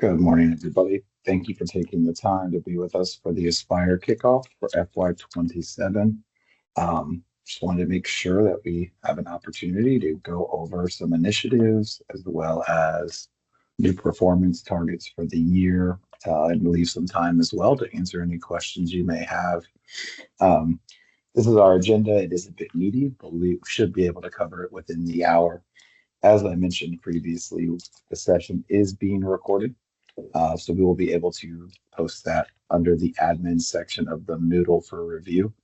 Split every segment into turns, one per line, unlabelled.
Good morning, everybody. Thank you for taking the time to be with us for the Aspire Kickoff for FY27. Just wanted to make sure that we have an opportunity to go over some initiatives as well as new performance targets for the year, and leave some time as well to answer any questions you may have. Um, this is our agenda. It is a bit meaty, but we should be able to cover it within the hour. As I mentioned previously, the session is being recorded. So we will be able to post that under the admin section of the Moodle for review.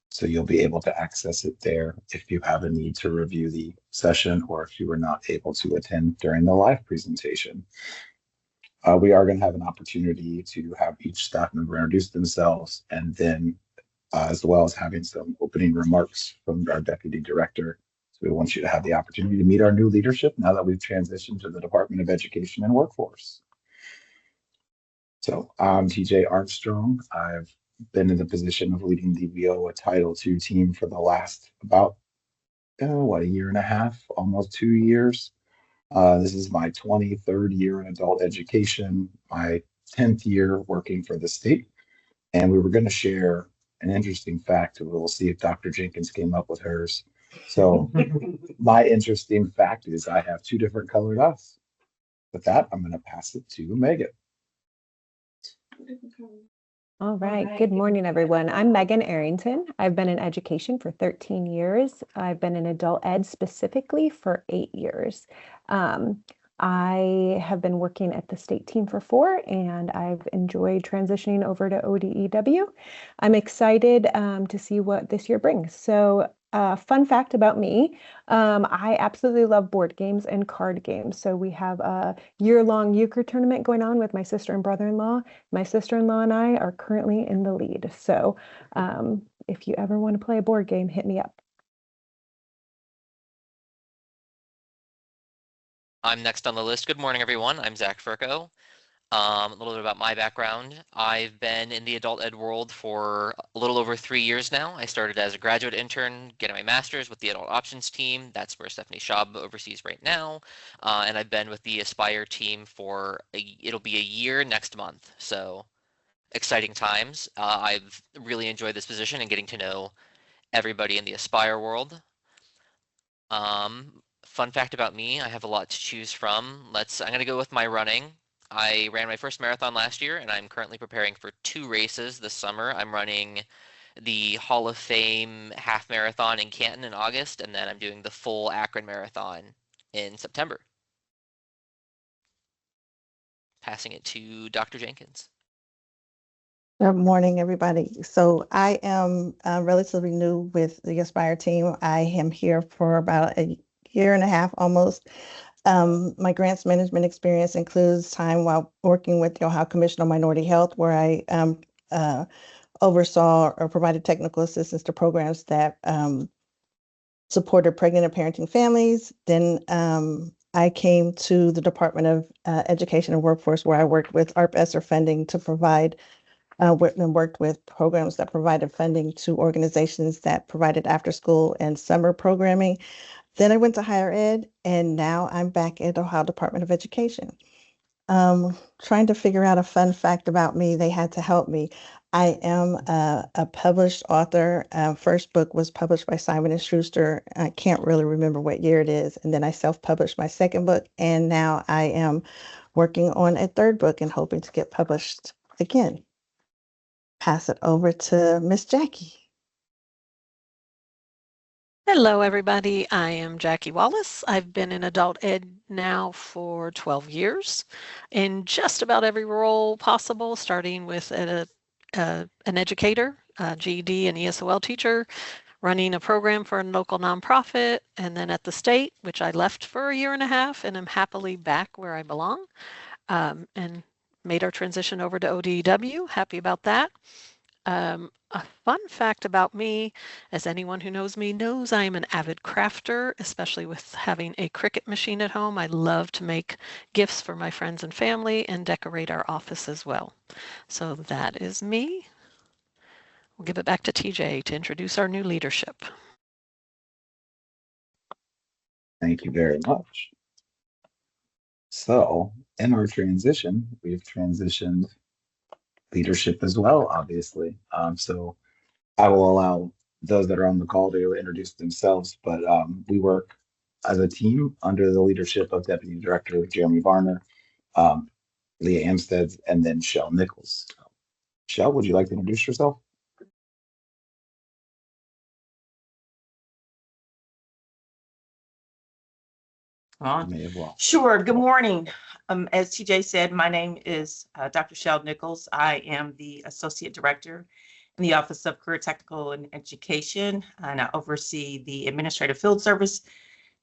So you'll be able to access it there if you have a need to review the session or if you were not able to attend during the live presentation. We are going to have an opportunity to have each staff member introduce themselves, and then as well as having some opening remarks from our deputy director. So we want you to have the opportunity to meet our new leadership now that we've transitioned to the Department of Education and Workforce. So I'm TJ Armstrong. I've been in the position of leading the WIOA Title II team for the last about, a year and a half, almost 2 years. This is my 23rd year in adult education, my 10th year working for the state. And we were going to share an interesting fact. We'll see if Dr. Jenkins came up with hers. So my interesting fact is I have two different colored eyes. With that, I'm going to pass it to Megan.
All right. Good morning, everyone. I'm Megan Arrington. I've been in education for 13 years. I've been in adult ed specifically for 8 years. I have been working at the state team for 4, and I've enjoyed transitioning over to ODEW. I'm excited to see what this year brings. So fun fact about me, I absolutely love board games and card games. So we have a year-long euchre tournament going on with my sister and brother-in-law. My sister-in-law and I are currently in the lead. So if you ever want to play a board game, hit me up.
I'm next on the list. Good morning, everyone. I'm Zach Furco. A little bit about my background. I've been in the adult ed world for a little over 3 years now. I started as a graduate intern, getting my master's with the adult options team. That's where Stephanie Schaub oversees right now. And I've been with the Aspire team for, it'll be a year next month. So exciting times. I've really enjoyed this position and getting to know everybody in the Aspire world. Fun fact about me, I have a lot to choose from. I'm going to go with my running. I ran my first marathon last year, and I'm currently preparing for 2 races this summer. I'm running the Hall of Fame half marathon in Canton in August, and then I'm doing the full Akron marathon in September. Passing it to Dr. Jenkins.
Good morning, everybody. So I am relatively new with the Aspire team. I am here for about a year and a half almost. My grants management experience includes time while working with the Ohio Commission on Minority Health, where I oversaw or provided technical assistance to programs that supported pregnant and parenting families. Then I came to the Department of Education and Workforce, where I worked with ARP-ESSER funding to provide and worked with programs that provided funding to organizations that provided after school and summer programming. Then I went to higher ed, and now I'm back at Ohio Department of Education. Trying to figure out a fun fact about me. They had to help me. I am a published author. First book was published by Simon & Schuster. I can't really remember what year it is. And then I self-published my second book, and now I am working on a third book and hoping to get published again. Pass it over to Miss Jackie.
Hello, everybody. I am Jackie Wallace. I've been in adult ed now for 12 years in just about every role possible, starting with an educator, a GED and ESOL teacher, running a program for a local nonprofit, and then at the state, which I left for a year and a half, and I'm happily back where I belong, and made our transition over to ODEW. Happy about that. A fun fact about me, as anyone who knows me knows, I am an avid crafter, especially with having a Cricut machine at home. I love to make gifts for my friends and family and decorate our office as well. So that is me. We'll give it back to TJ to introduce our new leadership.
Thank you very much. So in our transition, we've transitioned leadership as well, obviously. So I will allow those that are on the call to introduce themselves, but we work as a team under the leadership of Deputy Director Jeremy Varner, um, Leah Amstead, and then Shell Nichols. Shell, would you like to introduce yourself? You may as well.
Sure. Good morning. As TJ said, my name is Dr. Shell Nichols. I am the Associate Director in the Office of Career Technical and Education, and I oversee the Administrative Field Service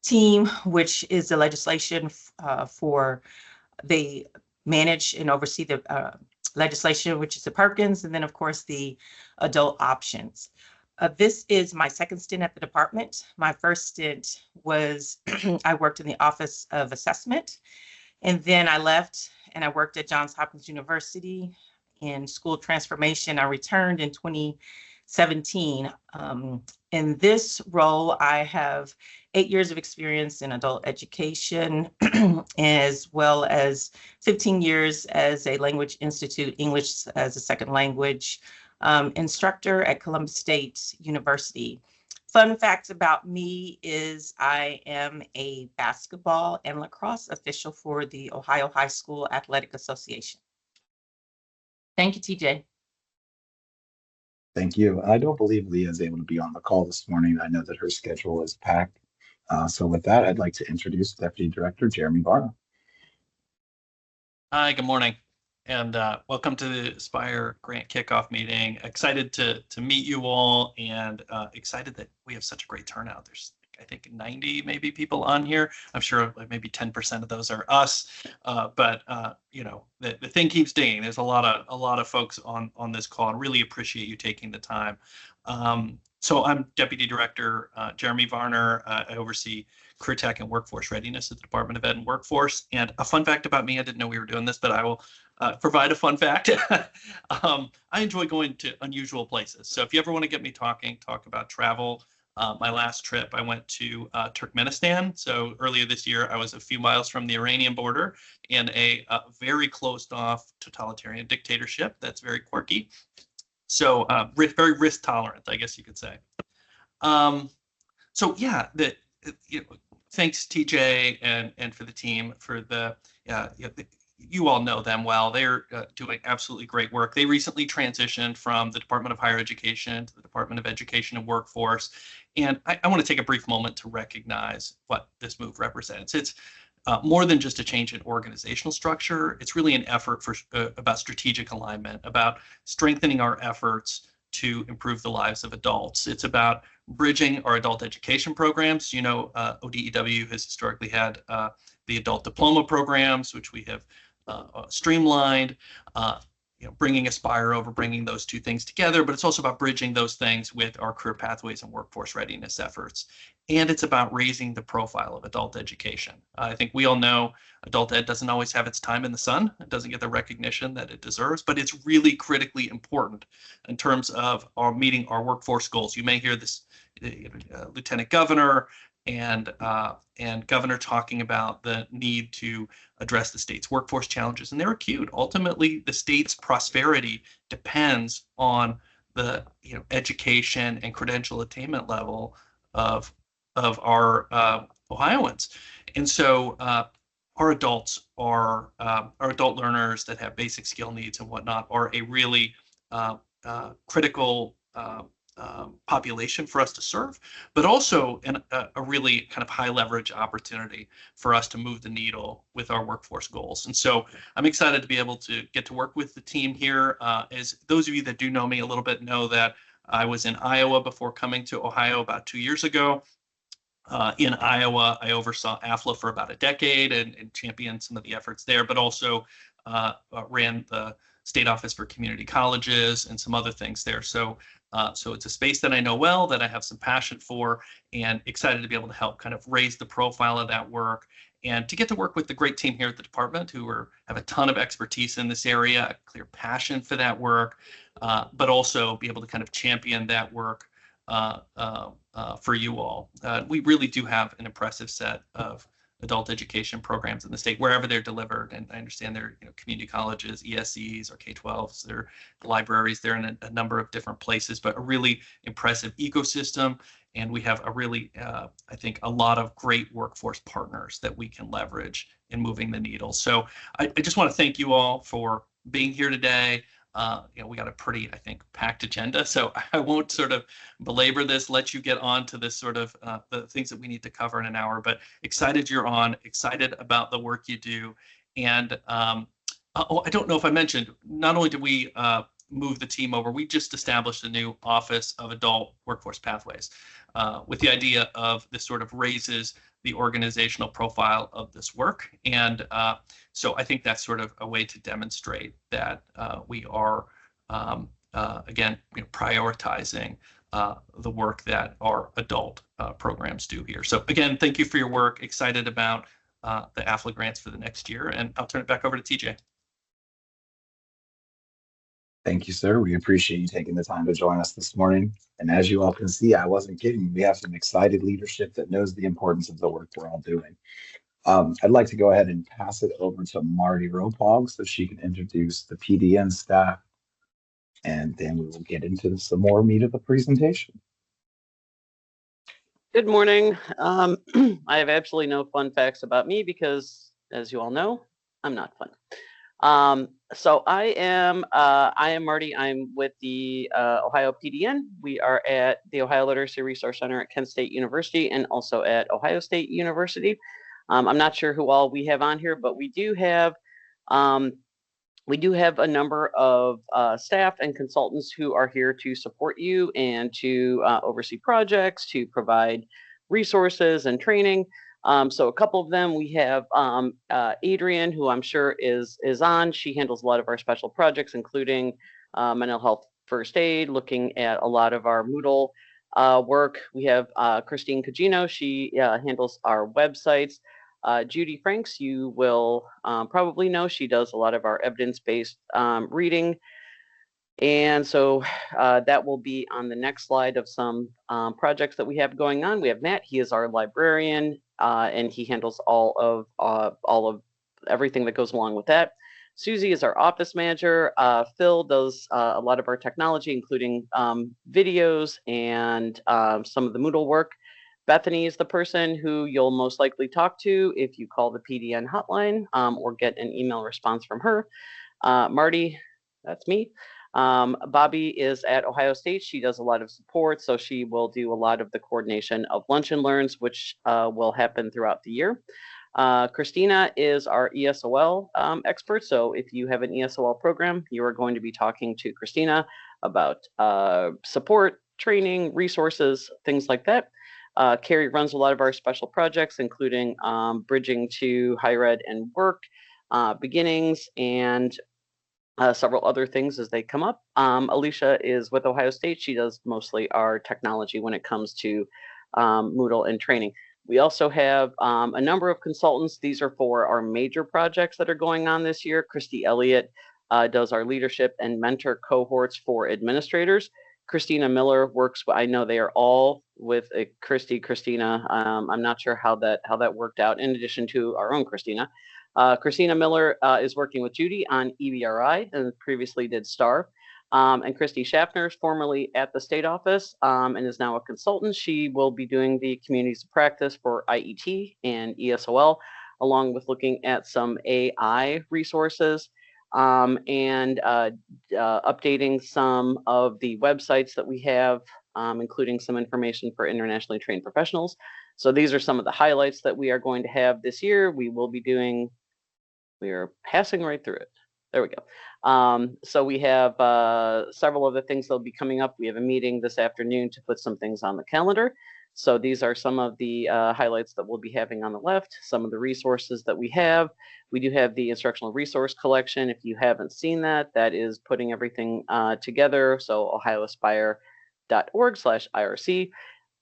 team, which is the legislation for they manage and oversee the legislation, which is the Perkins, and then of course the adult options. This is my second stint at the department. My first stint was I worked in the Office of Assessment, and then I left and I worked at Johns Hopkins University in school transformation. I returned in 2017. In this role, I have 8 years of experience in adult education, as well as 15 years as a Language Institute English as a second language instructor at Columbus State University. Fun facts about me is I am a basketball and lacrosse official for the Ohio High School Athletic Association. Thank you, TJ.
Thank you. I don't believe Leah is able to be on the call this morning. I know that her schedule is packed. So with that, I'd like to introduce Deputy Director Jeremy Varner.
Hi, good morning, and welcome to the Aspire Grant Kickoff Meeting. Excited to meet you all, and excited that we have such a great turnout. There's, I think, 90 maybe people on here. I'm sure maybe 10% of those are us, but you know, the thing keeps dinging. There's a lot of folks on this call, and really appreciate you taking the time. So I'm Deputy Director Jeremy Varner. I oversee Career Tech and Workforce Readiness at the Department of Ed and Workforce. And a fun fact about me, I didn't know we were doing this, but I will provide a fun fact. I enjoy going to unusual places. So if you ever want to get me talk about travel, my last trip, I went to Turkmenistan. So earlier this year, I was a few miles from the Iranian border in a very closed off totalitarian dictatorship that's very quirky. So very risk tolerant, I guess you could say. So yeah, thanks TJ and for the team for you all know them well. They're doing absolutely great work. They recently transitioned from the Department of Higher Education to the Department of Education and Workforce. And I want to take a brief moment to recognize what this move represents. It's more than just a change in organizational structure. It's really an effort for about strategic alignment, about strengthening our efforts to improve the lives of adults. It's about bridging our adult education programs. You know, ODEW has historically had the adult diploma programs, which we have streamlined, bringing Aspire over, bringing those two things together, but it's also about bridging those things with our career pathways and workforce readiness efforts. And it's about raising the profile of adult education. I think we all know adult ed doesn't always have its time in the sun. It doesn't get the recognition that it deserves, but it's really critically important in terms of our meeting our workforce goals. You may hear this Lieutenant Governor and Governor talking about the need to address the state's workforce challenges, and they're acute. Ultimately, the state's prosperity depends on the education and credential attainment level of our Ohioans, and so our adults our adult learners that have basic skill needs and whatnot are a really critical population for us to serve, but also a really kind of high leverage opportunity for us to move the needle with our workforce goals. And so I'm excited to be able to get to work with the team here. As those of you that do know me a little bit know that I was in Iowa before coming to Ohio about 2 years ago. In Iowa, I oversaw AFLA for about a decade and championed some of the efforts there, but also ran the State Office for Community Colleges and some other things there. So it's a space that I know well, that I have some passion for, and excited to be able to help kind of raise the profile of that work and to get to work with the great team here at the department who have a ton of expertise in this area, a clear passion for that work, but also be able to kind of champion that work for you all. We really do have an impressive set of adult education programs in the state, wherever they're delivered. And I understand they're community colleges, ESCs, or K-12s. They're libraries. They're in a number of different places, but a really impressive ecosystem. And we have a really, I think, a lot of great workforce partners that we can leverage in moving the needle. So I just want to thank you all for being here today. We got a pretty, I think, packed agenda, so I won't sort of belabor this, let you get on to this sort of the things that we need to cover in an hour, but excited you're on, excited about the work you do. And I don't know if I mentioned, not only did we move the team over, we just established a new Office of Adult Workforce Pathways with the idea of this sort of raises the organizational profile of this work. And so I think that's sort of a way to demonstrate that we are, again, prioritizing the work that our adult programs do here. So again, thank you for your work. Excited about the AFLA grants for the next year. And I'll turn it back over to TJ.
Thank you, sir. We appreciate you taking the time to join us this morning. And as you all can see, I wasn't kidding. We have some excited leadership that knows the importance of the work we're all doing. I'd like to go ahead and pass it over to Marty Ropog so she can introduce the PDN staff. And then we will get into some more meat of the presentation.
Good morning. I have absolutely no fun facts about me because, as you all know, I'm not fun. So I am Marty. I'm with the Ohio PDN. We are at the Ohio Literacy Resource Center at Kent State University and also at Ohio State University. I'm not sure who all we have on here, but we do have a number of staff and consultants who are here to support you and to oversee projects, to provide resources and training. So a couple of them, we have Adrienne, who I'm sure is on. She handles a lot of our special projects, including mental health first aid, looking at a lot of our Moodle work. We have Christine Cugino. She handles our websites. Judy Franks, you will probably know. She does a lot of our evidence-based reading. And so that will be on the next slide of some projects that we have going on. We have Matt. He is our librarian, and he handles all of everything that goes along with that. Susie is our office manager. Phil does a lot of our technology, including videos and some of the Moodle work. Bethany is the person who you'll most likely talk to if you call the PDN hotline or get an email response from her. Marty, that's me. Bobby is at Ohio State. She does a lot of support, so she will do a lot of the coordination of lunch and learns, which will happen throughout the year. Christina is our ESOL expert. So if you have an ESOL program, you are going to be talking to Christina about support, training, resources, things like that. Carrie runs a lot of our special projects, including bridging to higher ed and work, beginnings, and several other things as they come up. Alicia is with Ohio State. She does mostly our technology when it comes to Moodle and training. We also have a number of consultants. These are for our major projects that are going on this year. Christy Elliott does our leadership and mentor cohorts for administrators. Christina Miller works, I know they are all with Christina. I'm not sure how that worked out, in addition to our own Christina. Christina Miller is working with Judy on EBRI and previously did STAR. And Christy Schaffner is formerly at the state office and is now a consultant. She will be doing the communities of practice for IET and ESOL, along with looking at some AI resources and updating some of the websites that we have, including some information for internationally trained professionals. So these are some of the highlights that we are going to have this year. We are passing right through it. There we go. So we have several other things that'll be coming up. We have a meeting this afternoon to put some things on the calendar. So these are some of the highlights that we'll be having on the left, some of the resources that we have. We do have the instructional resource collection. If you haven't seen that, that is putting everything together. So ohioaspire.org/IRC.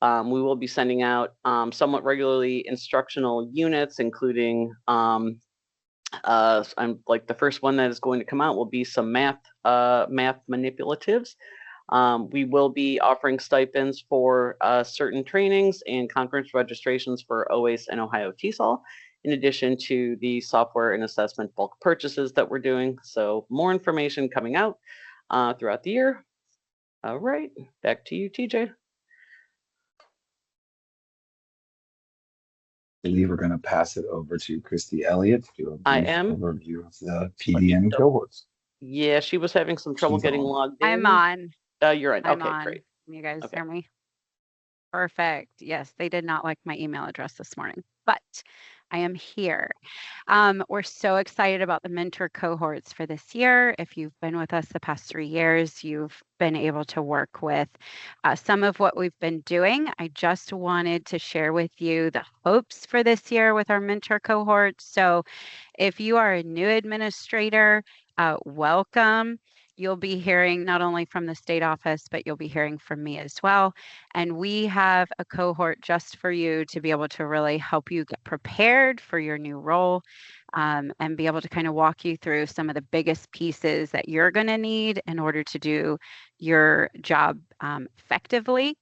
We will be sending out somewhat regularly instructional units, including I'm like the first one that is going to come out will be some math manipulatives. We will be offering stipends for certain trainings and conference registrations for OACE and Ohio TESOL. in addition to the software and assessment bulk purchases that we're doing. So more information coming out throughout the year. All right, back to you, TJ.
I believe we're going to pass it over to Christy Elliott to do a brief overview of the PDN cohorts.
Yeah, she was having some trouble getting logged in.
I'm on.
You're on.
I'm
Okay,
on.
great.
Can you guys
Okay.
hear me? Perfect. Yes, they did not like my email address this morning, but I am here. We're so excited about the mentor cohorts for this year. If you've been with us the past 3 years, you've been able to work with some of what we've been doing. I just wanted to share with you the hopes for this year with our mentor cohorts. So if you are a new administrator, welcome. You'll be hearing not only from the state office, but you'll be hearing from me as well. And we have a cohort just for you to be able to really help you get prepared for your new role, and be able to kind of walk you through some of the biggest pieces that you're going to need in order to do your job effectively.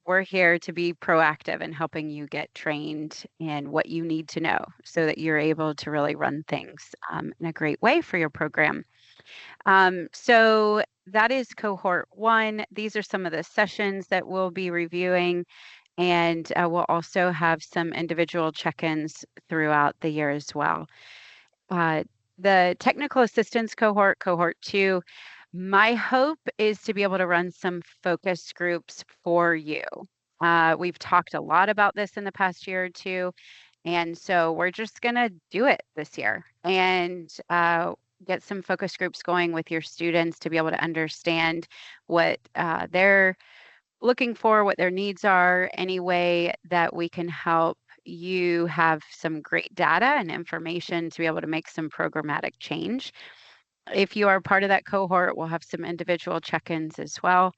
We're here to be proactive in helping you get trained in what you need to know so that you're able to really run things in a great way for your program. So that is cohort 1. These are some of the sessions that we'll be reviewing, and we'll also have some individual check-ins throughout the year as well. The technical assistance cohort, cohort 2, my hope is to be able to run some focus groups for you. We've talked a lot about this in the past year or two, and so we're just going to do it this year and get some focus groups going with your students to be able to understand what they're looking for, what their needs are, any way that we can help you have some great data and information to be able to make some programmatic change. If you are part of that cohort, we'll have some individual check-ins as well.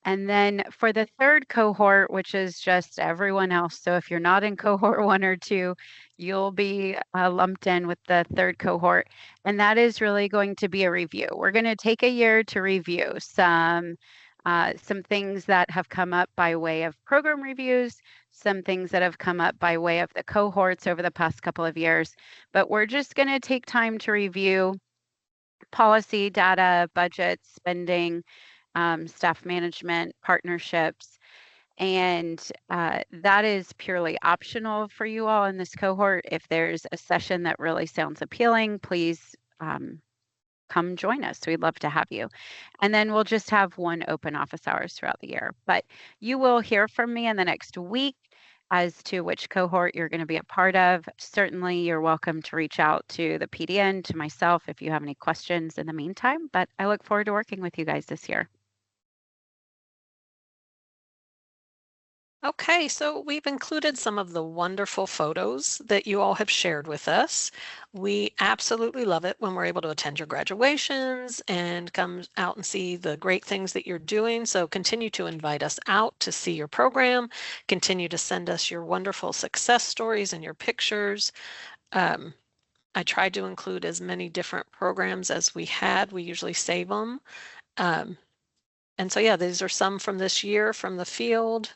And then for the third cohort, which is just everyone else, so if you're not in cohort 1 or 2, you'll be lumped in with the third cohort. And that is really going to be a review. We're going to take a year to review some things that have come up by way of program reviews, some things that have come up by way of the cohorts over the past couple of years. But we're just going to take time to review policy, data, budgets, spending, staff management, partnerships, and that is purely optional for you all in this cohort. If there's a session that really sounds appealing, please come join us. We'd love to have you. And then we'll just have 1 open office hours throughout the year. But you will hear from me in the next week as to which cohort you're going to be a part of. Certainly, you're welcome to reach out to the PDN, to myself, if you have any questions in the meantime. But I look forward to working with you guys this year.
Okay, so we've included some of the wonderful photos that you all have shared with us. We absolutely love it when we're able to attend your graduations and come out and see the great things that you're doing. So continue to invite us out to see your program. Continue to send us your wonderful success stories and your pictures. I tried to include as many different programs as we had. We usually save them. And so, yeah, these are some from this year from the field.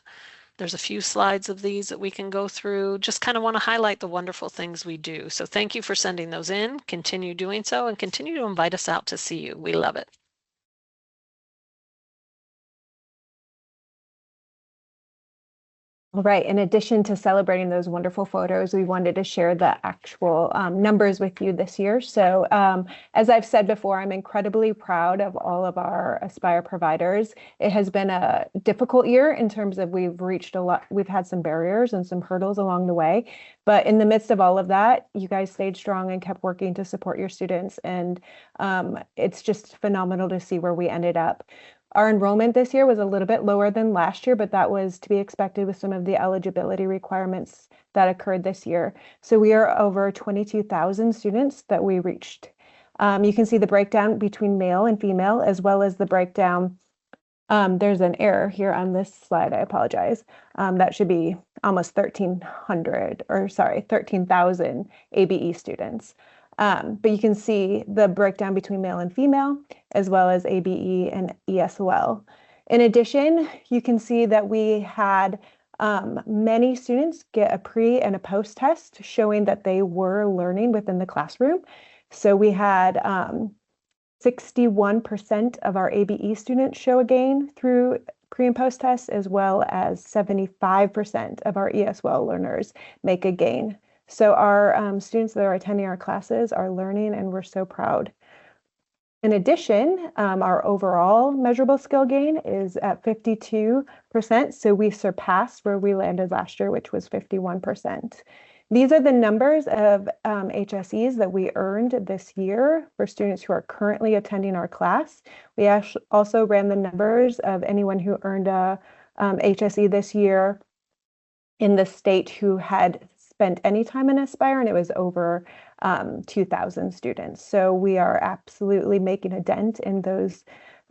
There's a few slides of these that we can go through. Just kind of want to highlight the wonderful things we do. So thank you for sending those in. Continue doing so and continue to invite us out to see you. We love it.
All right. In addition to celebrating those wonderful photos, we wanted to share the actual numbers with you this year. So as I've said before, I'm incredibly proud of all of our Aspire providers. It has been a difficult year in terms of we've reached a lot. We've had some barriers and some hurdles along the way. But in the midst of all of that, you guys stayed strong and kept working to support your students. And it's just phenomenal to see where we ended up. Our enrollment this year was a little bit lower than last year, but that was to be expected with some of the eligibility requirements that occurred this year. So we are over 22,000 students that we reached. You can see the breakdown between male and female, as well as the breakdown. There's an error here on this slide. I apologize. That should be almost 13,000 ABE students. But you can see the breakdown between male and female, as well as ABE and ESOL. In addition, you can see that we had Many students get a pre and a post test showing that they were learning within the classroom. So we had 61% of our ABE students show a gain through pre and post tests, as well as 75% of our ESWL learners make a gain. So our students that are attending our classes are learning, and we're so proud. In addition, our overall measurable skill gain is at 52%. So we surpassed where we landed last year, which was 51%. These are the numbers of HSEs that we earned this year for students who are currently attending our class. We also ran the numbers of anyone who earned a HSE this year in the state who had spent any time in Aspire, and it was over 2,000 students. So we are absolutely making a dent in those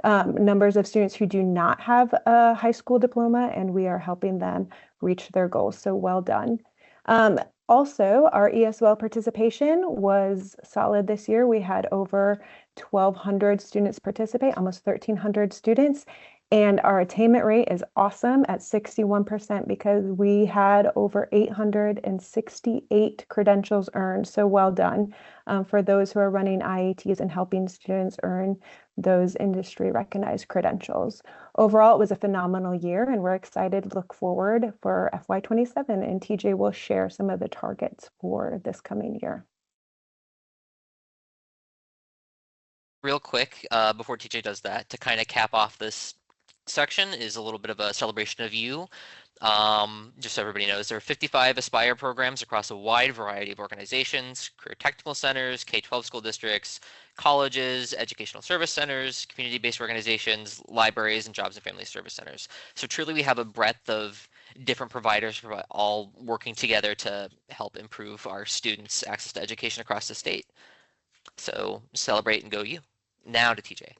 numbers of students who do not have a high school diploma, and we are helping them reach their goals. So well done. Also, our ESWL participation was solid this year. We had over 1,200 students participate, almost 1,300 students. And our attainment rate is awesome at 61% because we had over 868 credentials earned. So well done for those who are running IATs and helping students earn those industry recognized credentials. Overall, it was a phenomenal year, and we're excited to look forward for FY27, and TJ will share some of the targets for this coming year.
Real quick, before TJ does that, to kind of cap off this section is a little bit of a celebration of you. Just so everybody knows, there are 55 Aspire programs across a wide variety of organizations, career technical centers, K-12 school districts, colleges, educational service centers, community-based organizations, libraries, and jobs and family service centers. So truly we have a breadth of different providers all working together to help improve our students' access to education across the state. So celebrate and go you. Now to TJ.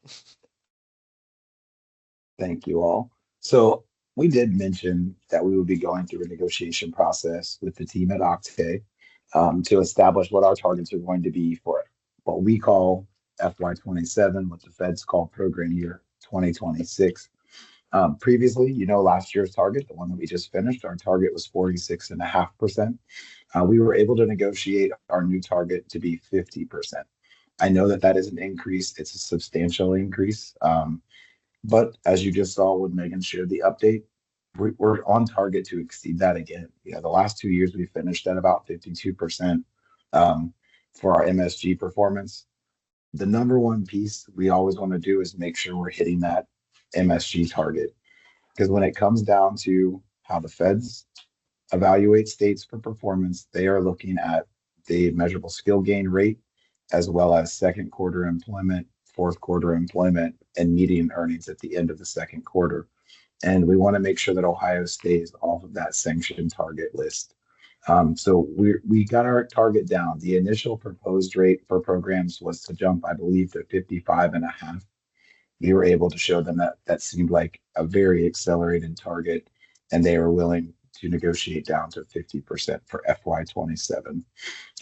Thank you all. So we did mention that we would be going through a negotiation process with the team at Octave to establish what our targets are going to be for what we call FY27, what the feds call program year 2026. Previously, last year's target, the one that we just finished, our target was 46.5%. We were able to negotiate our new target to be 50%. I know that is an increase. It's a substantial increase. But as you just saw when Megan shared the update, we're on target to exceed that again. The last 2 years we finished at about 52% for our MSG performance. The number one piece we always want to do is make sure we're hitting that MSG target. Because when it comes down to how the feds evaluate states for performance, they are looking at the measurable skill gain rate, as well as second quarter employment, fourth quarter employment, and median earnings at the end of the second quarter. And we want to make sure that Ohio stays off of that sanctioned target list. So we got our target down. The initial proposed rate for programs was to jump, I believe, to 55.5. We were able to show them that seemed like a very accelerated target, and they were willing to negotiate down to 50% for FY27.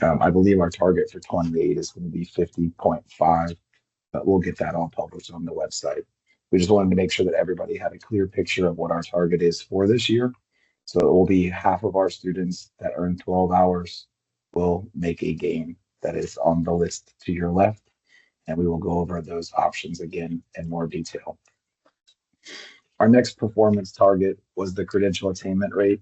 I believe our target for 28 is going to be 50.5. But we'll get that all published on the website. We just wanted to make sure that everybody had a clear picture of what our target is for this year. So it will be half of our students that earn 12 hours will make a gain that is on the list to your left. And we will go over those options again in more detail. Our next performance target was the credential attainment rate.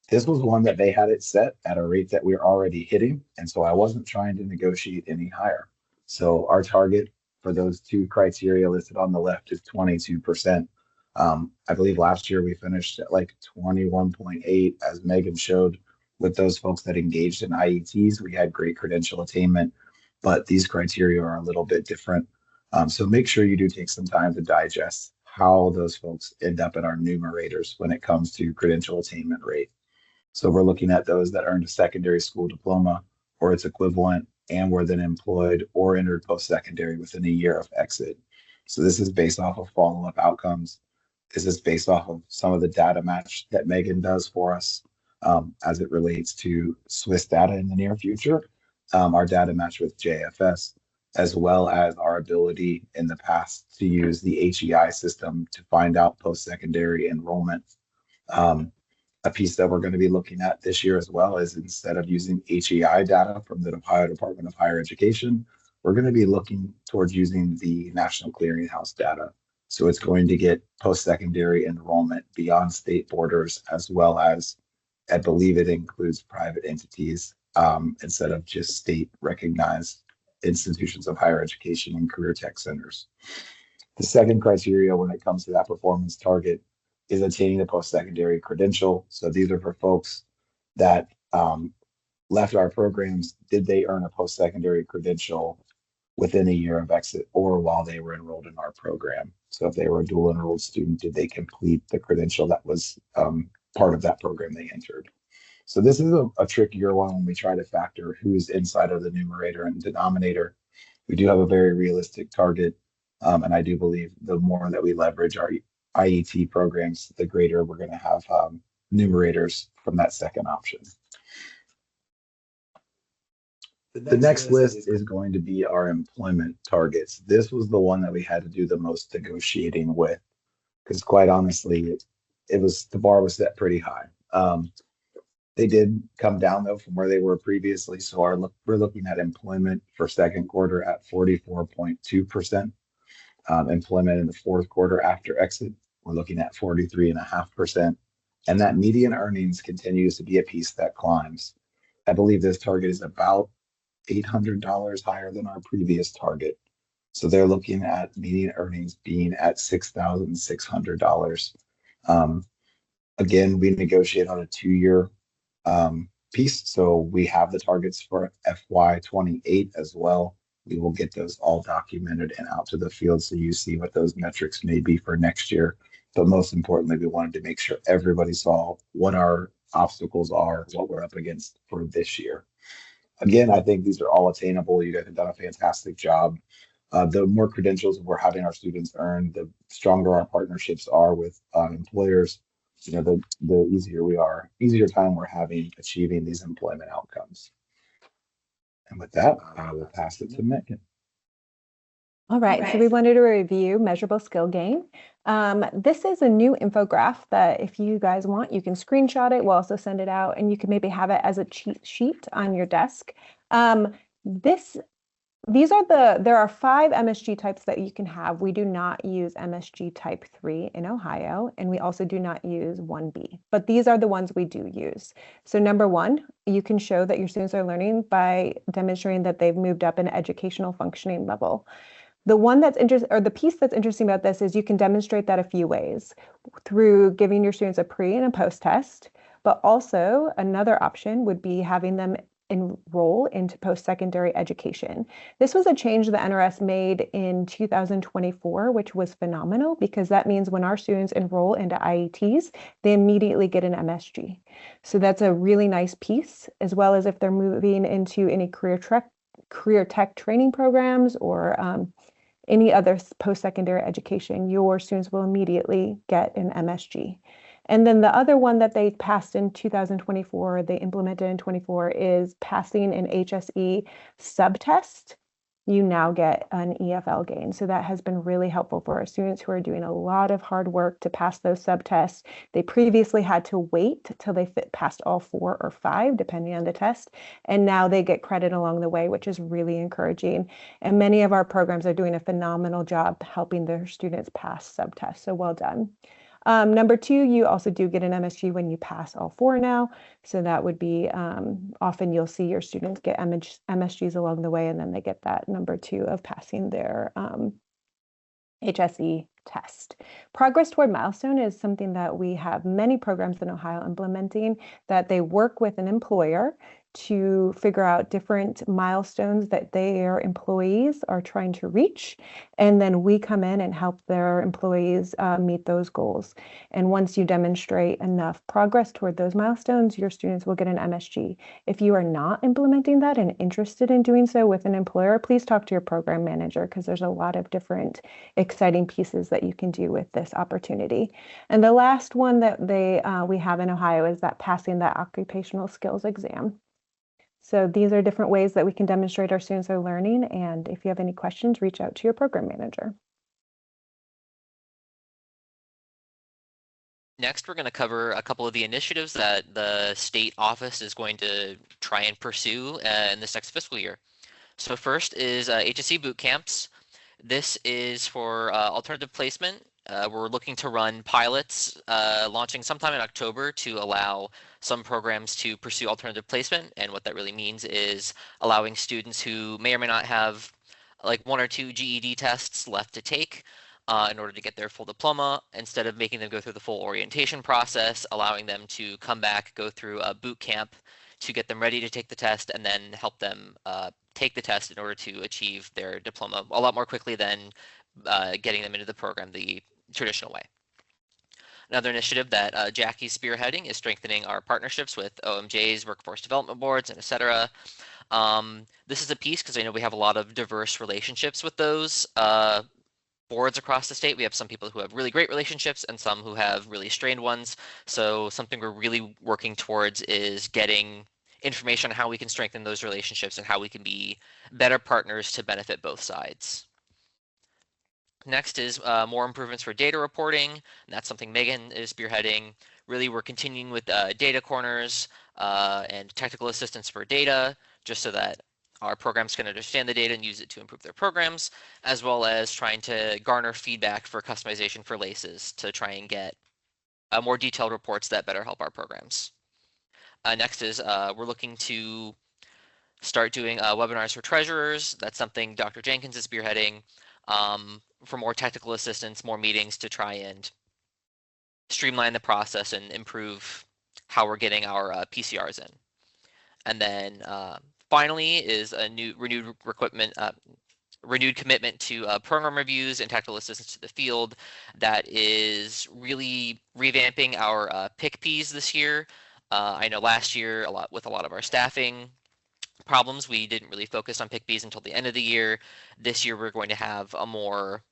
This was one that they had it set at a rate that we're already hitting. And so I wasn't trying to negotiate any higher. So our target for those two criteria listed on the left is 22%. I believe last year we finished at like 21.8, as Megan showed, with those folks that engaged in IETs. We had great credential attainment, but these criteria are a little bit different. So make sure you do take some time to digest how those folks end up in our numerators when it comes to credential attainment rate. So we're looking at those that earned a secondary school diploma or its equivalent and were then employed or entered post-secondary within a year of exit. So this is based off of follow-up outcomes. This is based off of some of the data match that Megan does for us as it relates to Swiss data in the near future, our data match with JFS, as well as our ability in the past to use the HEI system to find out post-secondary enrollment A piece that we're going to be looking at this year as well is, instead of using HEI data from the Ohio Department of Higher Education, we're going to be looking towards using the National Clearinghouse data. So it's going to get post-secondary enrollment beyond state borders, as well as, I believe it includes private entities, instead of just state recognized institutions of higher education and career tech centers. The second criteria when it comes to that performance target is attaining the post-secondary credential. So these are for folks that left our programs. Did they earn a post-secondary credential within a year of exit or while they were enrolled in our program? So if they were a dual enrolled student, did they complete the credential that was part of that program they entered? So this is a trickier one when we try to factor who's inside of the numerator and denominator. We do have a very realistic target. And I do believe the more that we leverage our IET programs, the greater we're going to have numerators from that second option. The next list is going to be our employment targets. This was the one that we had to do the most negotiating with, because quite honestly, the bar was set pretty high. They did come down though from where they were previously. So we're looking at employment for second quarter at 44.2%. Employment in the fourth quarter after exit, we're looking at 43.5%. And that median earnings continues to be a piece that climbs. I believe this target is about $800 higher than our previous target. So they're looking at median earnings being at $6,600. Again, we negotiate on a 2-year piece. So we have the targets for FY28 as well. We will get those all documented and out to the field so you see what those metrics may be for next year. But most importantly, we wanted to make sure everybody saw what our obstacles are, what we're up against for this year. Again, I think these are all attainable. You guys have done a fantastic job. The more credentials we're having our students earn, the stronger our partnerships are with employers. The easier time we're having achieving these employment outcomes. And with that, I will pass it to Megan.
All right, so we wanted to review measurable skill gain. This is a new infographic that if you guys want, you can screenshot it. We'll also send it out, and you can maybe have it as a cheat sheet on your desk. There are 5 MSG types that you can have. We do not use MSG type 3 in Ohio, and we also do not use 1B, but these are the ones we do use. So number 1, you can show that your students are learning by demonstrating that they've moved up an educational functioning level. The one that's interesting, or the piece that's interesting about this, is you can demonstrate that a few ways: through giving your students a pre and a post test, but also another option would be having them enroll into post-secondary education. This was a change the NRS made in 2024, which was phenomenal, because that means when our students enroll into IETs, they immediately get an MSG. So that's a really nice piece, as well as if they're moving into any career tech training programs or any other post-secondary education, your students will immediately get an MSG. And then the other one that they passed in 2024, they implemented in 24, is passing an HSE subtest. You now get an EFL gain. So that has been really helpful for our students who are doing a lot of hard work to pass those subtests. They previously had to wait till they passed all 4 or 5, depending on the test. And now they get credit along the way, which is really encouraging. And many of our programs are doing a phenomenal job helping their students pass subtests. So well done. Number 2, you also do get an MSG when you pass all 4 now. So that would be, often you'll see your students get MSGs along the way, and then they get that number 2 of passing their HSE test. Progress toward milestone is something that we have many programs in Ohio implementing, that they work with an employer to figure out different milestones that their employees are trying to reach. And then we come in and help their employees meet those goals. And once you demonstrate enough progress toward those milestones, your students will get an MSG. If you are not implementing that and interested in doing so with an employer, please talk to your program manager, because there's a lot of different exciting pieces that you can do with this opportunity. And the last one that we have in Ohio is that passing that occupational skills exam. So these are different ways that we can demonstrate our students are learning. And if you have any questions, reach out to your program manager.
Next, we're going to cover a couple of the initiatives that the state office is going to try and pursue in this next fiscal year. So first is HSC boot camps. This is for alternative placement. We're looking to run pilots launching sometime in October to allow some programs to pursue alternative placement. And what that really means is allowing students who may or may not have like 1 or 2 GED tests left to take in order to get their full diploma, instead of making them go through the full orientation process, allowing them to come back, go through a boot camp to get them ready to take the test, and then help them take the test in order to achieve their diploma a lot more quickly than getting them into the program the traditional way. Another initiative that Jackie's spearheading is strengthening our partnerships with OMJs, workforce development boards, and et cetera. This is a piece because I know we have a lot of diverse relationships with those boards across the state. We have some people who have really great relationships and some who have really strained ones. So something we're really working towards is getting information on how we can strengthen those relationships and how we can be better partners to benefit both sides. Next is more improvements for data reporting, and that's something Megan is spearheading. Really, we're continuing with data corners and technical assistance for data, just so that our programs can understand the data and use it to improve their programs, as well as trying to garner feedback for customization for LACEs to try and get more detailed reports that better help our programs. Next is we're looking to start doing webinars for treasurers. That's something Dr. Jenkins is spearheading for more technical assistance, more meetings to try and streamline the process and improve how we're getting our PCRs in. And then finally is a renewed commitment to program reviews and technical assistance to the field that is really revamping our PICPs this year. I know last year with a lot of our staffing problems, we didn't really focus on PICPs until the end of the year. This year we're going to have a more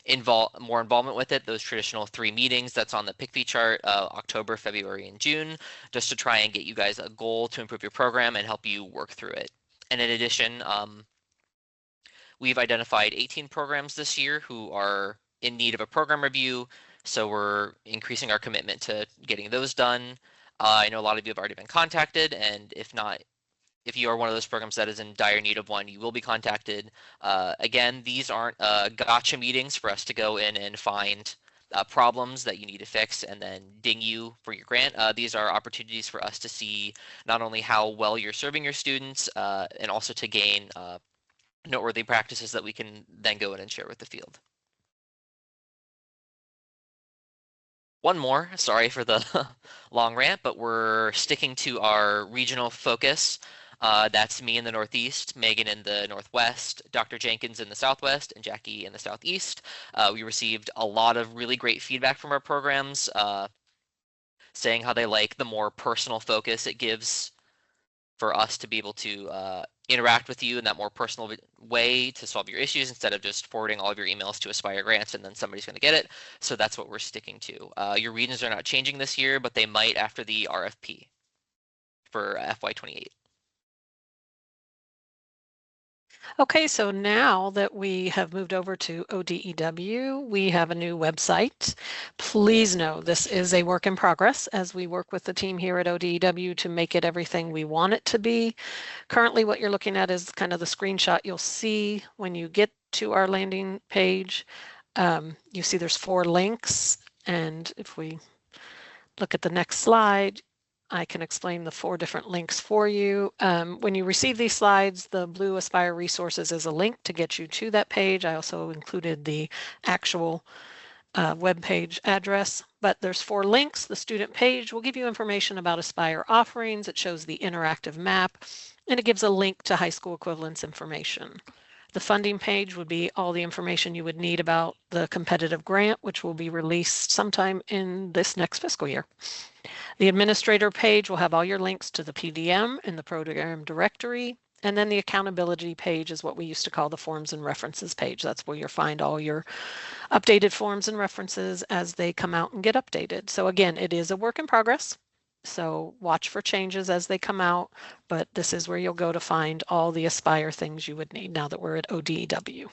involvement with it, those traditional 3 meetings that's on the PICP chart, October, February, and June, just to try and get you guys a goal to improve your program and help you work through it. And in addition, we've identified 18 programs this year who are in need of a program review, so we're increasing our commitment to getting those done. I know a lot of you have already been contacted, and if not, if you are one of those programs that is in dire need of one, you will be contacted. Again, these aren't gotcha meetings for us to go in and find problems that you need to fix and then ding you for your grant. These are opportunities for us to see not only how well you're serving your students and also to gain noteworthy practices that we can then go in and share with the field. One more, sorry for the long rant, but we're sticking to our regional focus. That's me in the Northeast, Megan in the Northwest, Dr. Jenkins in the Southwest, and Jackie in the Southeast. We received a lot of really great feedback from our programs, saying how they like the more personal focus it gives for us to be able to interact with you in that more personal way to solve your issues instead of just forwarding all of your emails to Aspire Grants and then somebody's going to get it. So that's what we're sticking to. Your regions are not changing this year, but they might after the RFP for FY28.
Okay, so now that we have moved over to ODEW, we have a new website. Please know this is a work in progress as we work with the team here at ODEW to make it everything we want it to be. Currently, what you're looking at is kind of the screenshot you'll see when you get to our landing page. You see there's 4 links, and if we look at the next slide, I can explain the 4 different links for you. When you receive these slides, the blue Aspire Resources is a link to get you to that page. I also included the actual web page address, but there's 4 links. The student page will give you information about Aspire offerings. It shows the interactive map, and it gives a link to high school equivalence information. The funding page would be all the information you would need about the competitive grant, which will be released sometime in this next fiscal year. The administrator page will have all your links to the PDM and the program directory. And then the accountability page is what we used to call the forms and references page. That's where you'll find all your updated forms and references as they come out and get updated. So again, it is a work in progress. So watch for changes as they come out, but this is where you'll go to find all the Aspire things you would need now that we're at ODEW.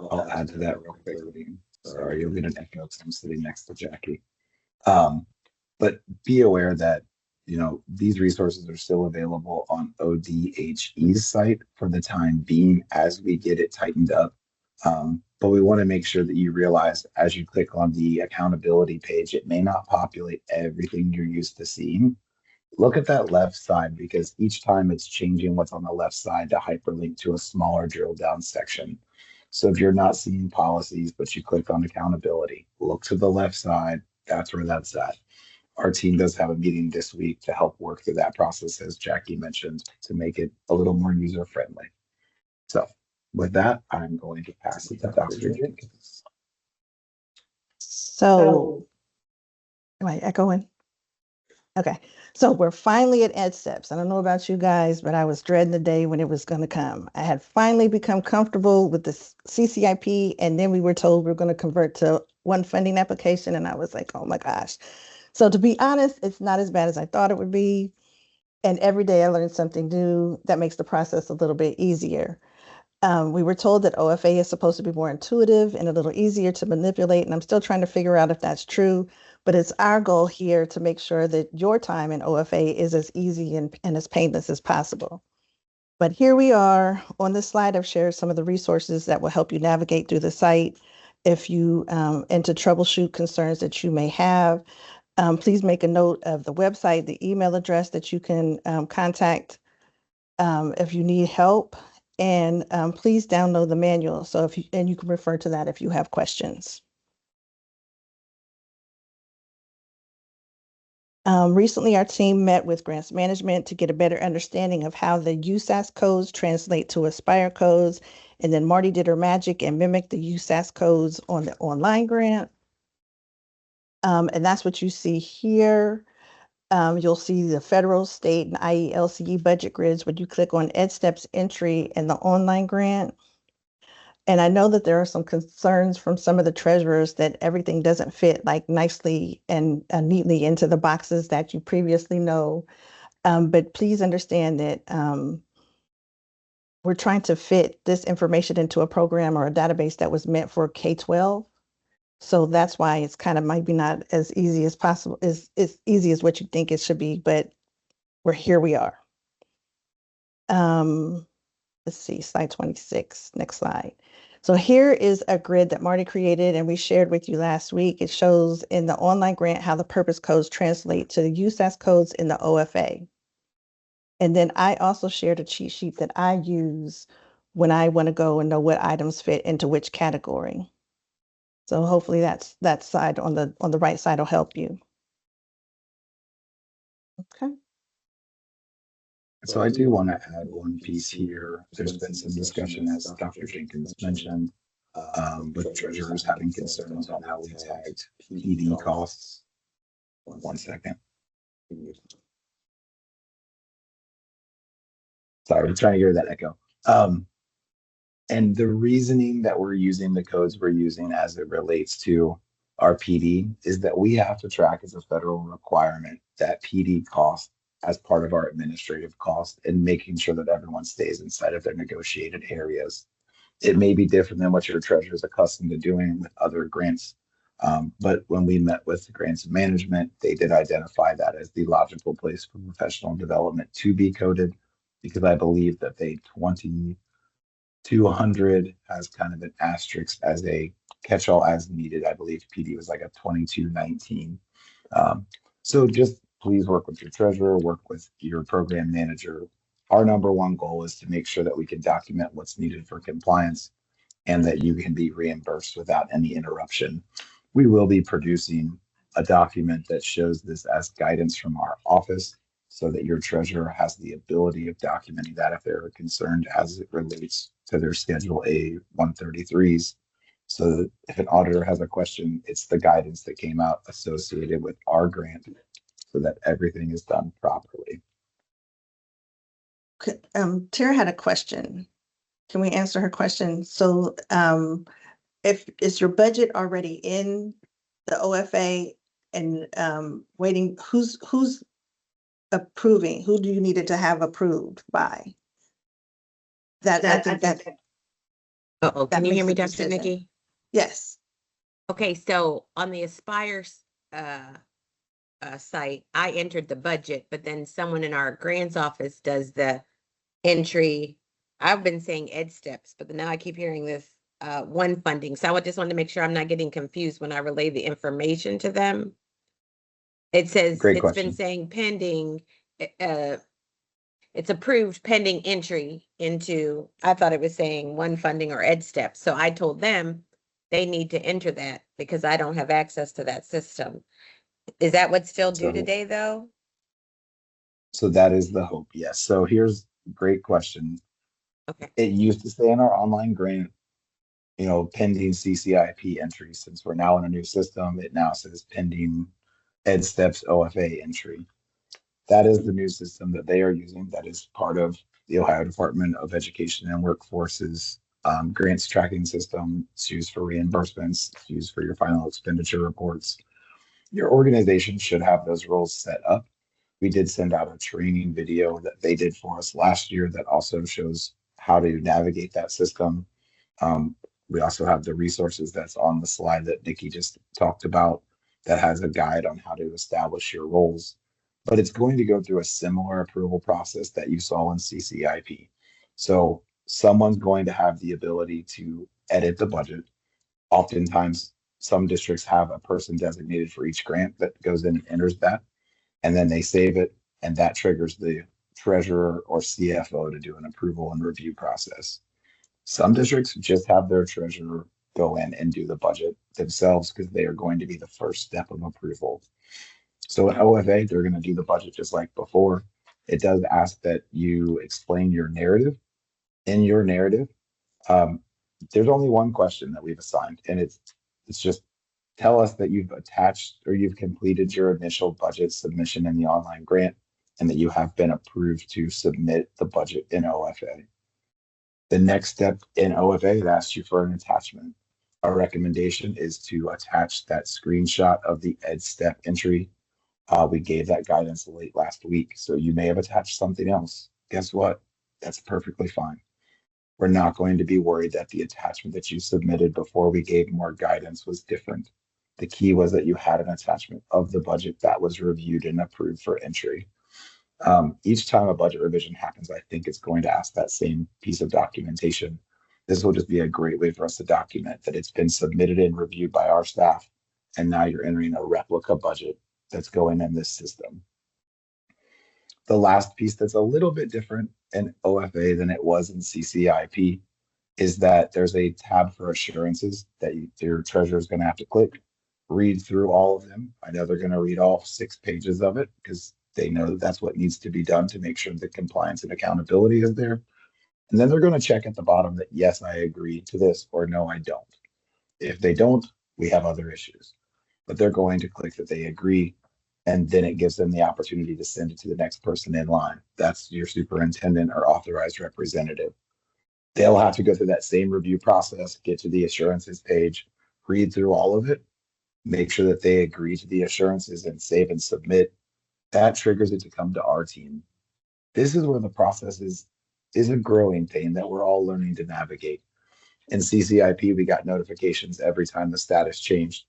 I'll add to that real quickly. Sorry, you'll get an echo because I'm sitting next to Jackie. But be aware that, these resources are still available on ODHE's site for the time being as we get it tightened up. But we want to make sure that you realize as you click on the accountability page, it may not populate everything you're used to seeing. Look at that left side because each time it's changing what's on the left side to hyperlink to a smaller drill down section. So if you're not seeing policies, but you click on accountability, look to the left side. That's where that's at. Our team does have a meeting this week to help work through that process, as Jackie mentioned, to make it a little more user friendly. So with that, I'm going to pass it to Dr. Jenkins.
So, am I echoing? Okay, so we're finally at EdSteps. I don't know about you guys, but I was dreading the day when it was going to come. I had finally become comfortable with the CCIP, and then we were told we we're going to convert to one funding application, and I was like, oh my gosh. So to be honest, it's not as bad as I thought it would be. And every day I learned something new that makes the process a little bit easier. We were told that OFA is supposed to be more intuitive and a little easier to manipulate, and I'm still trying to figure out if that's true, but it's our goal here to make sure that your time in OFA is as easy and as painless as possible. But here we are. On this slide, I've shared some of the resources that will help you navigate through the site if you and to troubleshoot concerns that you may have. Please make a note of the website, the email address that you can contact if you need help, and please download the manual. So if you can refer to that if you have questions. Recently, our team met with grants management to get a better understanding of how the USAS codes translate to Aspire codes. And then Marty did her magic and mimicked the USAS codes on the online grant. And that's what you see here. You'll see the federal, state, and IELCE budget grids when you click on EdSteps entry in the online grant. And I know that there are some concerns from some of the treasurers that everything doesn't fit like nicely and neatly into the boxes that you previously know. But please understand that we're trying to fit this information into a program or a database that was meant for K-12. So that's why it's kind of might be not as easy as possible, as easy as what you think it should be, but here we are. Let's see, slide 26, next slide. So here is a grid that Marty created and we shared with you last week. It shows in the online grant how the purpose codes translate to the USAS codes in the OFA. And then I also shared a cheat sheet that I use when I want to go and know what items fit into which category. So hopefully that side on the right side will help you. Okay.
So I do want to add one piece here. There's been some discussion, as Dr. Jenkins mentioned, with treasurers having concerns on how we tagged PD costs. 1 second. Sorry, I'm trying to hear that echo. And the reasoning that we're using the codes we're using as it relates to our PD is that we have to track as a federal requirement that PD cost as part of our administrative cost and making sure that everyone stays inside of their negotiated areas. It may be different than what your treasurer is accustomed to doing with other grants. But when we met with the grants management, they did identify that as the logical place for professional development to be coded, because I believe that they 2200 has kind of an asterisk as a catch-all as needed. I believe PD was like a 2219. So just please work with your treasurer, work with your program manager. Our number one goal is to make sure that we can document what's needed for compliance and that you can be reimbursed without any interruption. We will be producing a document that shows this as guidance from our office so that your treasurer has the ability of documenting that if they're concerned as it relates to their Schedule A 133s. So that if an auditor has a question, it's the guidance that came out associated with our grant so that everything is done properly.
Tara had a question. Can we answer her question? So if is your budget already in the OFA and waiting, who's approving? Who do you need it to have approved by? I think that.
Can you hear me, Dr. Nikki?
Yes.
Okay, so on the Aspire site, I entered the budget, but then someone in our grants office does the entry. I've been saying Ed Steps, but now I keep hearing this one funding. So I just wanted to make sure I'm not getting confused when I relay the information to them. It says
Great
it's been
question.
saying pending, it's approved pending entry into, I thought it was saying one funding or Ed Steps. So I told them they need to enter that because I don't have access to that system. Is that what's still due
So,
today, though?
so that is the hope. Yes. So here's a great question.
Okay.
It used to say in our online grant, pending CCIP entry. Since we're now in a new system, it now says pending Ed Steps OFA entry. That is the new system that they are using. That is part of the Ohio Department of Education and Workforce's grants tracking system. It's used for reimbursements. It's used for your final expenditure reports. Your organization should have those roles set up. We did send out a training video that they did for us last year that also shows how to navigate that system. We also have the resources that's on the slide that Nikki just talked about that has a guide on how to establish your roles. But it's going to go through a similar approval process that you saw in CCIP. So someone's going to have the ability to edit the budget. Oftentimes, some districts have a person designated for each grant that goes in and enters that, and then they save it, and that triggers the treasurer or CFO to do an approval and review process. Some districts just have their treasurer go in and do the budget themselves because they are going to be the first step of approval. So in OFA, they're going to do the budget just like before. It does ask that you explain your narrative. In your narrative, there's only one question that we've assigned, and it's just tell us that you've attached or you've completed your initial budget submission in the online grant and that you have been approved to submit the budget in OFA. The next step in OFA, it asks you for an attachment. Our recommendation is to attach that screenshot of the Ed Step entry. We gave that guidance late last week, so you may have attached something else. Guess what? That's perfectly fine. We're not going to be worried that the attachment that you submitted before we gave more guidance was different. The key was that you had an attachment of the budget that was reviewed and approved for entry. Each time a budget revision happens, I think it's going to ask that same piece of documentation. This will just be a great way for us to document that it's been submitted and reviewed by our staff, and now you're entering a replica budget that's going in this system. The last piece that's a little bit different in OFA than it was in CCIP is that there's a tab for assurances that your treasurer is going to have to click, read through all of them. I know they're going to read all 6 pages of it because they know that that's what needs to be done to make sure that compliance and accountability is there. And then they're going to check at the bottom that, yes, I agree to this, or no, I don't. If they don't, we have other issues. But they're going to click that they agree, and then it gives them the opportunity to send it to the next person in line. That's your superintendent or authorized representative. They'll have to go through that same review process, get to the assurances page, read through all of it, make sure that they agree to the assurances and save and submit. That triggers it to come to our team. This is where the process is a growing pain that we're all learning to navigate. In CCIP, we got notifications every time the status changed.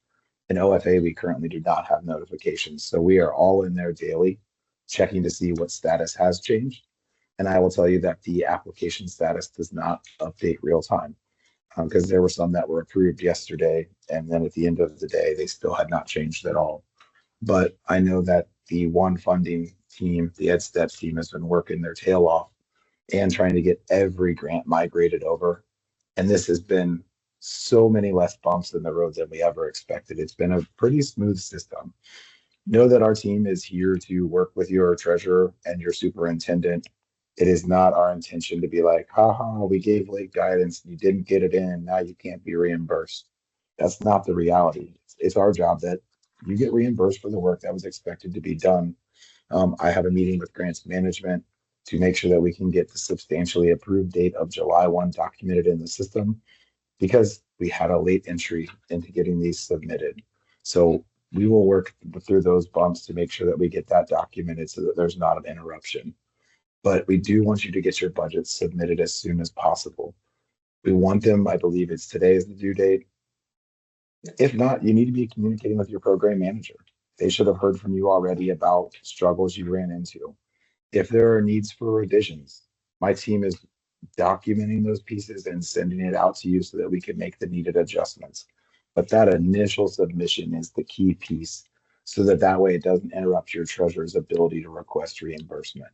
In OFA, we currently do not have notifications. So we are all in there daily, checking to see what status has changed. And I will tell you that the application status does not update real time because there were some that were approved yesterday. And then at the end of the day, they still had not changed at all. But I know that the one funding team, the Ed Steps team, has been working their tail off and trying to get every grant migrated over. And this has been so many less bumps in the road than we ever expected. It's been a pretty smooth system. Know that our team is here to work with your treasurer and your superintendent. It is not our intention to be like, haha, we gave late guidance, you didn't get it in, now you can't be reimbursed. That's not the reality. It's our job that you get reimbursed for the work that was expected to be done. I have a meeting with grants management to make sure that we can get the substantially approved date of July 1 documented in the system because we had a late entry into getting these submitted. So we will work through those bumps to make sure that we get that documented so that there's not an interruption. But we do want you to get your budgets submitted as soon as possible. We want them, I believe it's today is the due date. If not, you need to be communicating with your program manager. They should have heard from you already about struggles you ran into. If there are needs for revisions, my team is documenting those pieces and sending it out to you so that we can make the needed adjustments. But that initial submission is the key piece so that that way it doesn't interrupt your treasurer's ability to request reimbursement.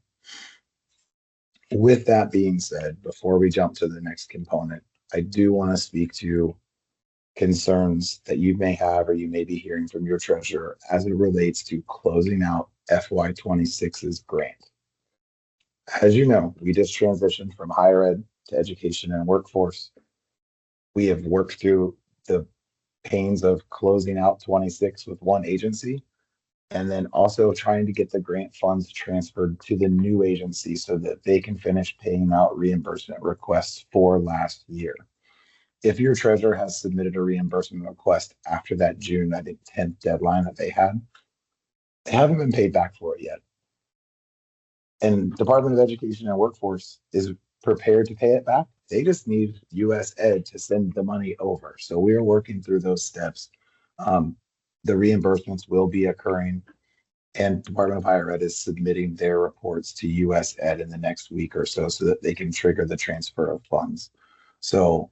With that being said, before we jump to the next component, I do want to speak to concerns that you may have or you may be hearing from your treasurer as it relates to closing out FY26's grant. As you know, we just transitioned from higher ed to education and workforce. We have worked through the pains of closing out 26 with one agency and then also trying to get the grant funds transferred to the new agency so that they can finish paying out reimbursement requests for last year. If your treasurer has submitted a reimbursement request after that June, I think 10th deadline that they haven't been paid back for it yet. And Department of Education and Workforce is prepared to pay it back. They just need US Ed to send the money over. So we are working through those steps. The reimbursements will be occurring, and Department of Higher Ed is submitting their reports to US Ed in the next week or so that they can trigger the transfer of funds. So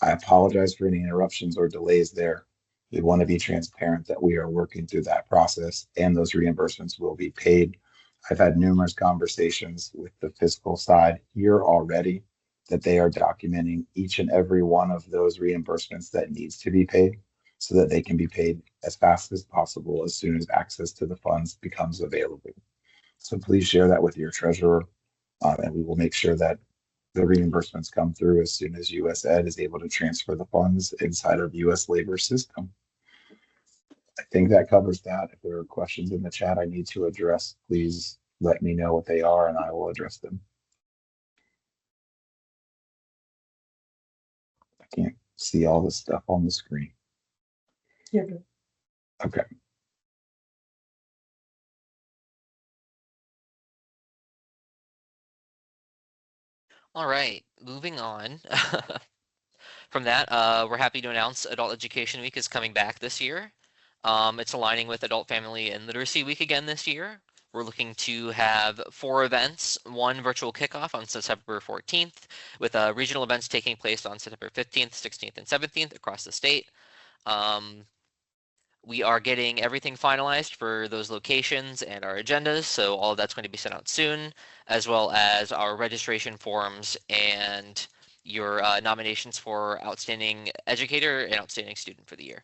I apologize for any interruptions or delays there. We want to be transparent that we are working through that process and those reimbursements will be paid. I've had numerous conversations with the fiscal side here already that they are documenting each and every one of those reimbursements that needs to be paid so that they can be paid as fast as possible as soon as access to the funds becomes available. So please share that with your treasurer, and we will make sure that the reimbursements come through as soon as US Ed is able to transfer the funds inside of US labor system. I think that covers that. If there are questions in the chat I need to address, please let me know what they are and I will address them. I can't see all this stuff on the screen.
Yeah.
Okay.
All right, moving on. From that, we're happy to announce Adult Education Week is coming back this year. It's aligning with Adult Family and Literacy Week again this year. We're looking to have 4 events, 1 virtual kickoff on September 14th, with regional events taking place on September 15th, 16th, and 17th across the state. We are getting everything finalized for those locations and our agendas, so all of that's going to be sent out soon, as well as our registration forms and your nominations for Outstanding Educator and Outstanding Student for the year.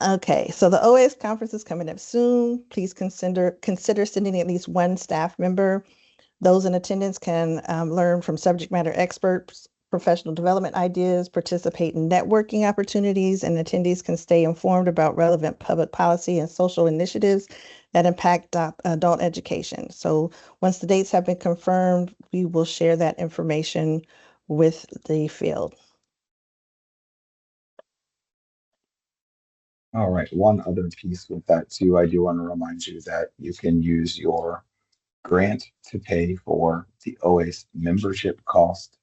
Okay, so the OAS conference is coming up soon. Please consider sending at least 1 staff member. Those in attendance can learn from subject matter experts, professional development ideas, participate in networking opportunities, and attendees can stay informed about relevant public policy and social initiatives that impact adult education. So once the dates have been confirmed, we will share that information with the field.
All right, one other piece with that too, I do want to remind you that you can use your grant to pay for the OAS membership cost.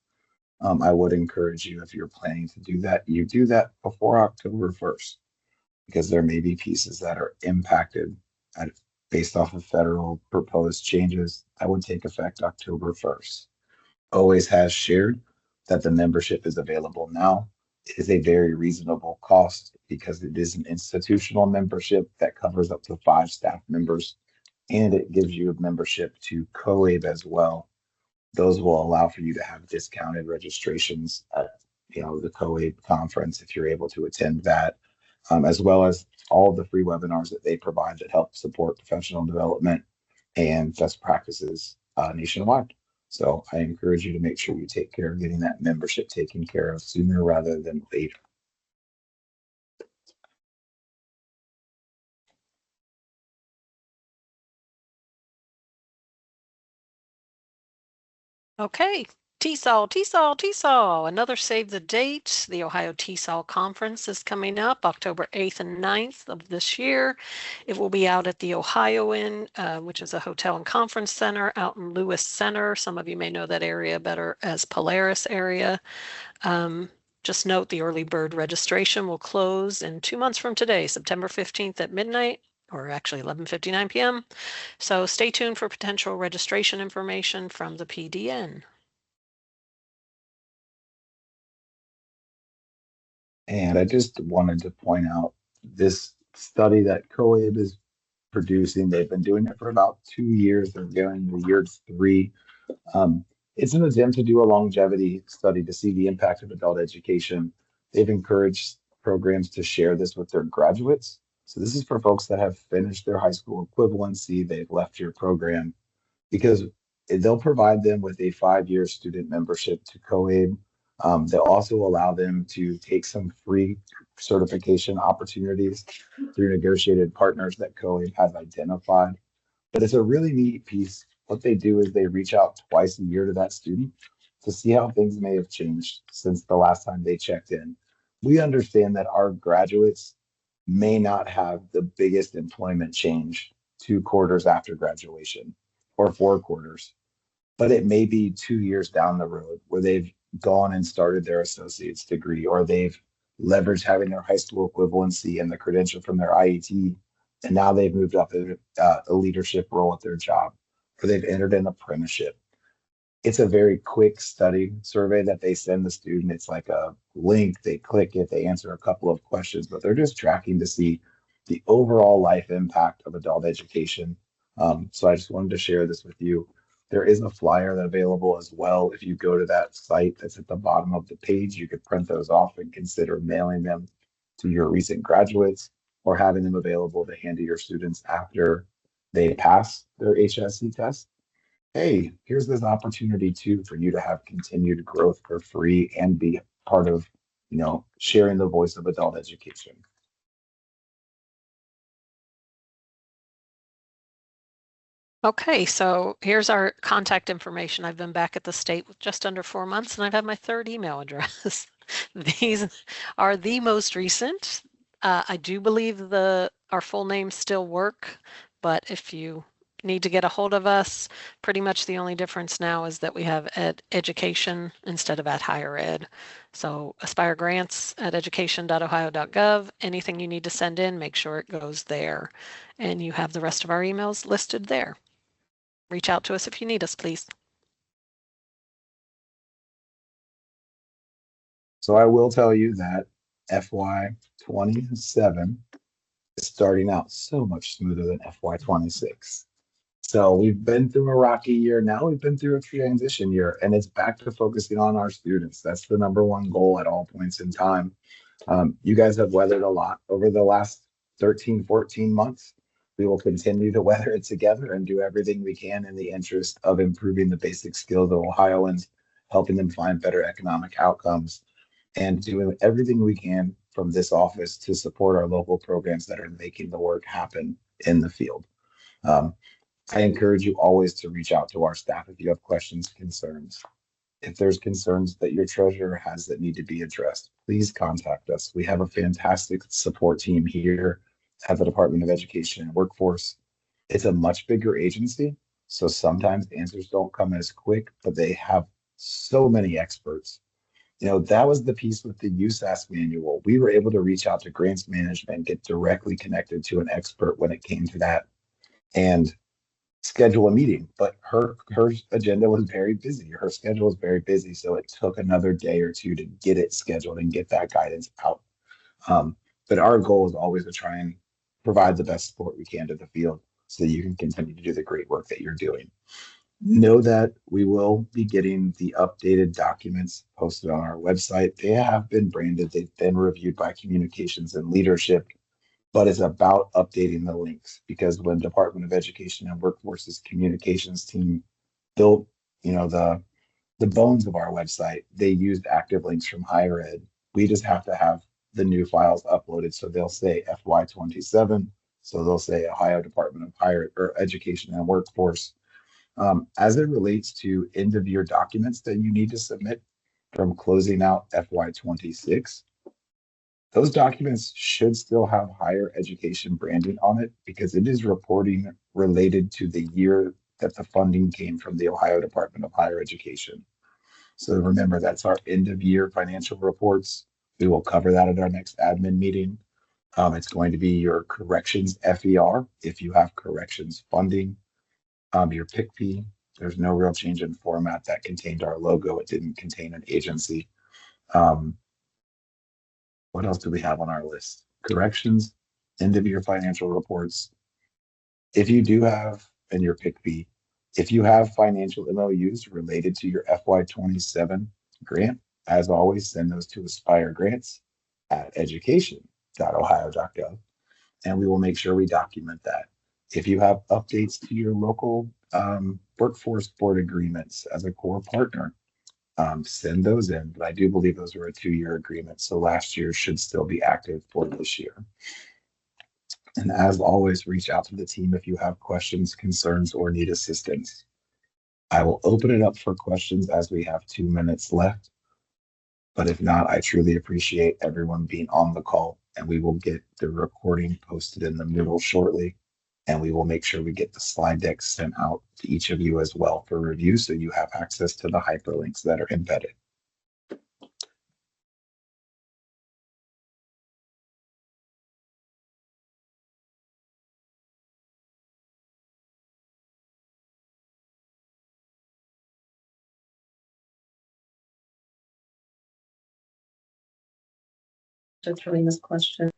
I would encourage you, if you're planning to do that, you do that before October 1st, because there may be pieces that are impacted based off of federal proposed changes that would take effect October 1st. OAS has shared that the membership is available now. It is a very reasonable cost because it is an institutional membership that covers up to 5 staff members, and it gives you a membership to COABE as well. Those will allow for you to have discounted registrations at the COABE conference if you're able to attend that, as well as all of the free webinars that they provide that help support professional development and best practices nationwide. So I encourage you to make sure you take care of getting that membership taken care of sooner rather than later.
Okay, TESOL, another save the date. The Ohio TESOL Conference is coming up October 8th and 9th of this year. It will be out at the Ohioan, which is a hotel and conference center out in Lewis Center. Some of you may know that area better as Polaris area. Just note the early bird registration will close in 2 months from today, September 15th at midnight, or actually 11:59 p.m. So stay tuned for potential registration information from the PDN.
And I just wanted to point out this study that COAB is producing. They've been doing it for about 2 years. They're going to year 3. It's an attempt to do a longevity study to see the impact of adult education. They've encouraged programs to share this with their graduates. So this is for folks that have finished their high school equivalency, they've left your program, because they'll provide them with a 5-year student membership to COAB. They'll also allow them to take some free certification opportunities through negotiated partners that COAB has identified. But it's a really neat piece. What they do is they reach out twice a year to that student to see how things may have changed since the last time they checked in. We understand that our graduates may not have the biggest employment change 2 quarters after graduation or 4 quarters, but it may be 2 years down the road where they've gone and started their associate's degree, or they've leveraged having their high school equivalency and the credential from their IET, and now they've moved up in a leadership role at their job, or they've entered an apprenticeship. It's a very quick study survey that they send the student. It's like a link, they click it, they answer a couple of questions, but they're just tracking to see the overall life impact of adult education. So I just wanted to share this with you. There is a flyer that's available as well. If you go to that site that's at the bottom of the page, you could print those off and consider mailing them to your recent graduates or having them available to hand to your students after they pass their HSC test. Hey, here's this opportunity too for you to have continued growth for free and be part of, sharing the voice of adult education.
Okay, so here's our contact information. I've been back at the state with just under 4 months, and I've had my 3rd email address. These are the most recent. I do believe our full names still work, but if you need to get a hold of us, pretty much the only difference now is that we have education instead of at higher ed. So Aspire grants at education.ohio.gov. Anything you need to send in, make sure it goes there. And you have the rest of our emails listed there. Reach out to us if you need us, please.
So I will tell you that FY27 is starting out so much smoother than FY26. So we've been through a rocky year. Now we've been through a transition year, and it's back to focusing on our students. That's the number one goal at all points in time. You guys have weathered a lot over the last 13, 14 months. We will continue to weather it together and do everything we can in the interest of improving the basic skills of Ohioans, helping them find better economic outcomes, and doing everything we can from this office to support our local programs that are making the work happen in the field. I encourage you always to reach out to our staff if you have questions, concerns. If there's concerns that your treasurer has that need to be addressed, please contact us. We have a fantastic support team here at the Department of Education and Workforce. It's a much bigger agency, so sometimes answers don't come as quick, but they have so many experts. That was the piece with the USAS manual. We were able to reach out to grants management and get directly connected to an expert when it came to that and schedule a meeting. But her agenda was very busy. Her schedule was very busy. So it took another day or 2 to get it scheduled and get that guidance out. But our goal is always to try and provide the best support we can to the field so that you can continue to do the great work that you're doing. Know that we will be getting the updated documents posted on our website. They have been branded. They've been reviewed by communications and leadership, but it's about updating the links, because when Department of Education and Workforce's communications team built, the bones of our website, they used active links from higher ed. We just have to have the new files uploaded. So they'll say FY27. So they'll say Ohio Department of Higher or Education and Workforce. As it relates to end of year documents that you need to submit from closing out FY26, those documents should still have higher education branding on it because it is reporting related to the year that the funding came from the Ohio Department of Higher Education. So remember, that's our end of year financial reports. We will cover that at our next admin meeting. It's going to be your corrections FER if you have corrections funding. Your PICP, there's no real change in format. That contained our logo. It didn't contain an agency. What else do we have on our list? Corrections, end of year financial reports. If you do have, and your PICP, if you have financial MOUs related to your FY27 grant, as always, send those to Aspire Grants at education.ohio.gov, and we will make sure we document that. If you have updates to your local workforce board agreements as a core partner, send those in. But I do believe those were a 2-year agreement, so last year should still be active for this year. And as always, reach out to the team if you have questions, concerns, or need assistance. I will open it up for questions as we have 2 minutes left. But if not, I truly appreciate everyone being on the call, and we will get the recording posted in the middle shortly. And we will make sure we get the slide deck sent out to each of you as well for review, so you have access to the hyperlinks that are embedded.
Answering this question.